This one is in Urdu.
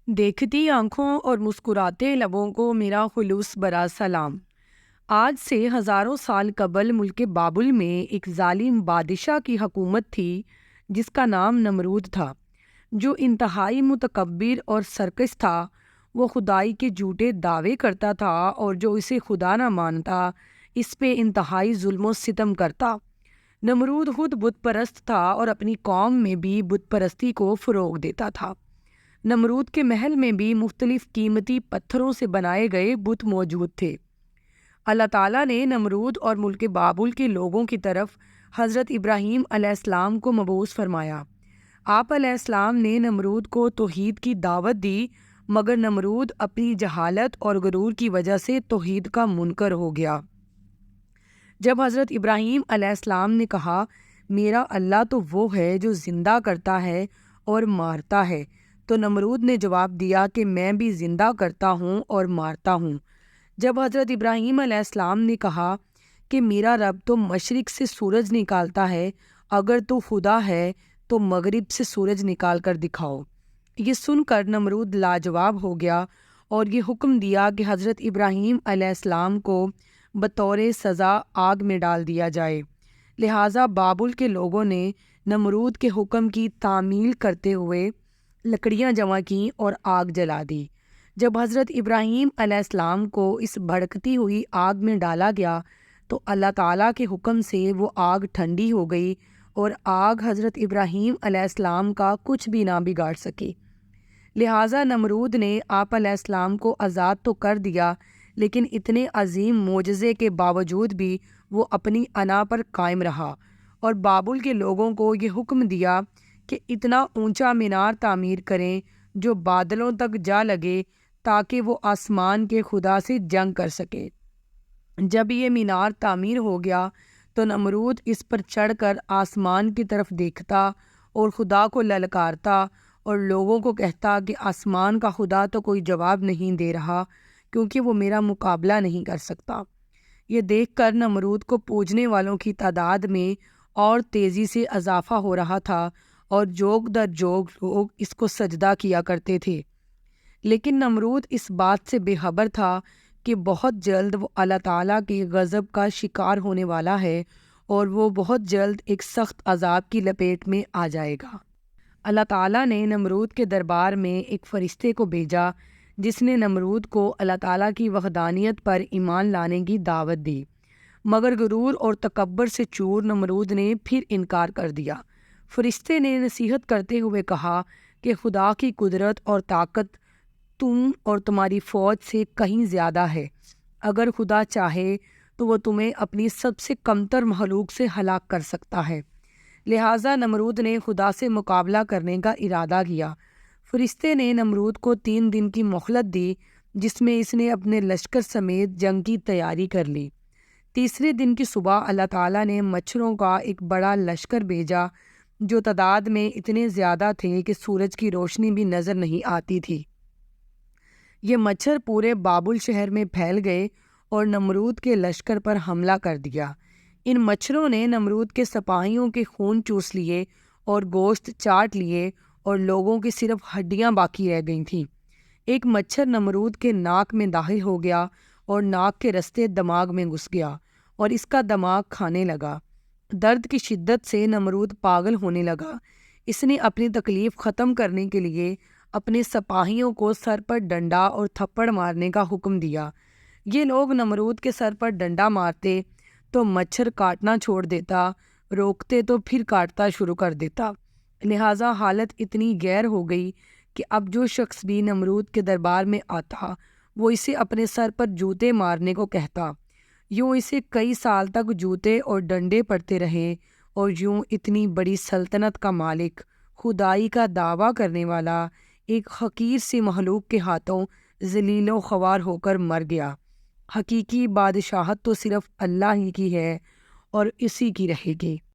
دیکھتی آنکھوں اور مسکراتے لبوں کو میرا خلوص برا سلام۔ آج سے ہزاروں سال قبل ملک بابل میں ایک ظالم بادشاہ کی حکومت تھی جس کا نام نمرود تھا، جو انتہائی متکبر اور سرکش تھا۔ وہ خدائی کے جھوٹے دعوے کرتا تھا اور جو اسے خدا نہ مانتا اس پہ انتہائی ظلم و ستم کرتا۔ نمرود خود بت پرست تھا اور اپنی قوم میں بھی بت پرستی کو فروغ دیتا تھا۔ نمرود کے محل میں بھی مختلف قیمتی پتھروں سے بنائے گئے بت موجود تھے۔ اللہ تعالیٰ نے نمرود اور ملک بابل کے لوگوں کی طرف حضرت ابراہیم علیہ السلام کو مبعوث فرمایا۔ آپ علیہ السلام نے نمرود کو توحید کی دعوت دی، مگر نمرود اپنی جہالت اور غرور کی وجہ سے توحید کا منکر ہو گیا۔ جب حضرت ابراہیم علیہ السلام نے کہا، میرا اللہ تو وہ ہے جو زندہ کرتا ہے اور مارتا ہے، تو نمرود نے جواب دیا کہ میں بھی زندہ کرتا ہوں اور مارتا ہوں۔ جب حضرت ابراہیم علیہ السلام نے کہا کہ میرا رب تو مشرق سے سورج نکالتا ہے، اگر تو خدا ہے تو مغرب سے سورج نکال کر دکھاؤ۔ یہ سن کر نمرود لاجواب ہو گیا اور یہ حکم دیا کہ حضرت ابراہیم علیہ السلام کو بطور سزا آگ میں ڈال دیا جائے۔ لہٰذا بابل کے لوگوں نے نمرود کے حکم کی تعمیل کرتے ہوئے لکڑیاں جمع کیں اور آگ جلا دی۔ جب حضرت ابراہیم علیہ السلام کو اس بھڑکتی ہوئی آگ میں ڈالا گیا تو اللہ تعالیٰ کے حکم سے وہ آگ ٹھنڈی ہو گئی اور آگ حضرت ابراہیم علیہ السلام کا کچھ بھی نہ بگاڑ سکی۔ لہٰذا نمرود نے آپ علیہ السلام کو آزاد تو کر دیا، لیکن اتنے عظیم معجزے کے باوجود بھی وہ اپنی انا پر قائم رہا اور بابل کے لوگوں کو یہ حکم دیا کہ اتنا اونچا مینار تعمیر کریں جو بادلوں تک جا لگے تاکہ وہ آسمان کے خدا سے جنگ کر سکے۔ جب یہ مینار تعمیر ہو گیا تو نمرود اس پر چڑھ کر آسمان کی طرف دیکھتا اور خدا کو للکارتا اور لوگوں کو کہتا کہ آسمان کا خدا تو کوئی جواب نہیں دے رہا کیونکہ وہ میرا مقابلہ نہیں کر سکتا۔ یہ دیکھ کر نمرود کو پوجنے والوں کی تعداد میں اور تیزی سے اضافہ ہو رہا تھا اور جوگ در جوگ لوگ اس کو سجدہ کیا کرتے تھے۔ لیکن نمرود اس بات سے بے خبر تھا کہ بہت جلد وہ اللہ تعالیٰ کے غضب کا شکار ہونے والا ہے اور وہ بہت جلد ایک سخت عذاب کی لپیٹ میں آ جائے گا۔ اللہ تعالیٰ نے نمرود کے دربار میں ایک فرشتے کو بھیجا جس نے نمرود کو اللہ تعالیٰ کی وحدانیت پر ایمان لانے کی دعوت دی، مگر غرور اور تکبر سے چور نمرود نے پھر انکار کر دیا۔ فرشتے نے نصیحت کرتے ہوئے کہا کہ خدا کی قدرت اور طاقت تم اور تمہاری فوج سے کہیں زیادہ ہے۔ اگر خدا چاہے تو وہ تمہیں اپنی سب سے کمتر مخلوق سے ہلاک کر سکتا ہے۔ لہٰذا نمرود نے خدا سے مقابلہ کرنے کا ارادہ کیا۔ فرشتے نے نمرود کو 3 دن کی مہلت دی جس میں اس نے اپنے لشکر سمیت جنگ کی تیاری کر لی۔ تیسرے دن کی صبح اللہ تعالیٰ نے مچھروں کا ایک بڑا لشکر بھیجا جو تعداد میں اتنے زیادہ تھے کہ سورج کی روشنی بھی نظر نہیں آتی تھی۔ یہ مچھر پورے بابل شہر میں پھیل گئے اور نمرود کے لشکر پر حملہ کر دیا۔ ان مچھروں نے نمرود کے سپاہیوں کے خون چوس لیے اور گوشت چاٹ لیے اور لوگوں کی صرف ہڈیاں باقی رہ گئی تھیں۔ ایک مچھر نمرود کے ناک میں داخل ہو گیا اور ناک کے رستے دماغ میں گھس گیا اور اس کا دماغ کھانے لگا۔ درد کی شدت سے نمرود پاگل ہونے لگا۔ اس نے اپنی تکلیف ختم کرنے کے لیے اپنے سپاہیوں کو سر پر ڈنڈا اور تھپڑ مارنے کا حکم دیا۔ یہ لوگ نمرود کے سر پر ڈنڈا مارتے تو مچھر کاٹنا چھوڑ دیتا، روکتے تو پھر کاٹتا شروع کر دیتا۔ لہٰذا حالت اتنی غیر ہو گئی کہ اب جو شخص بھی نمرود کے دربار میں آتا وہ اسے اپنے سر پر جوتے مارنے کو کہتا۔ یوں اسے کئی سال تک جوتے اور ڈنڈے پڑتے رہے اور یوں اتنی بڑی سلطنت کا مالک، خدائی کا دعویٰ کرنے والا ایک حقیر سی مخلوق کے ہاتھوں ذلیل و خوار ہو کر مر گیا۔ حقیقی بادشاہت تو صرف اللہ ہی کی ہے اور اسی کی رہے گی۔